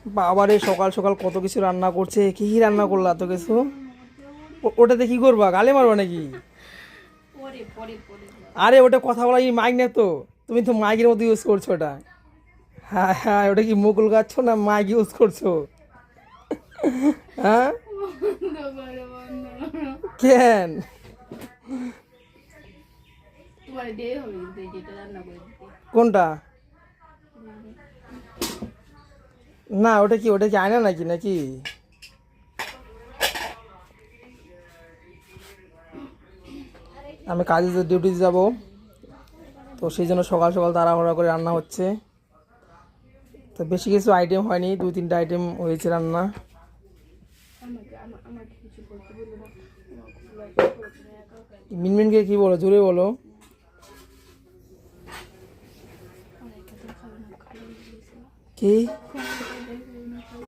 বাবারে সকাল সকাল কত কিছু রান্না করছে, কি কি রান্না করলা এত কিছু? ওটাতে কি করবা, গালে মারবা নাকি? আরে ওটা কথা বলা মাইক না তো, তুমি তো মাইকের মতো ইউজ করছো ওটা। হ্যাঁ হ্যাঁ, ওটা কি মুকুল গাচ্ছ না মাইক ইউজ করছো? হ্যাঁ কেন? কোনটা? না ওটা কি আয়না নাকি নাকি? আমি কাজে ডিউটিতে যাব, তো সেই জন্য সকাল সকাল তাড়াহুড়া করে রান্না হচ্ছে। তো বেশি কিছু আইটেম হয়নি, 2-3টা আইটেম হয়েছে রান্না। মিনমিনকে কি বলো, জোরে বলো। কি?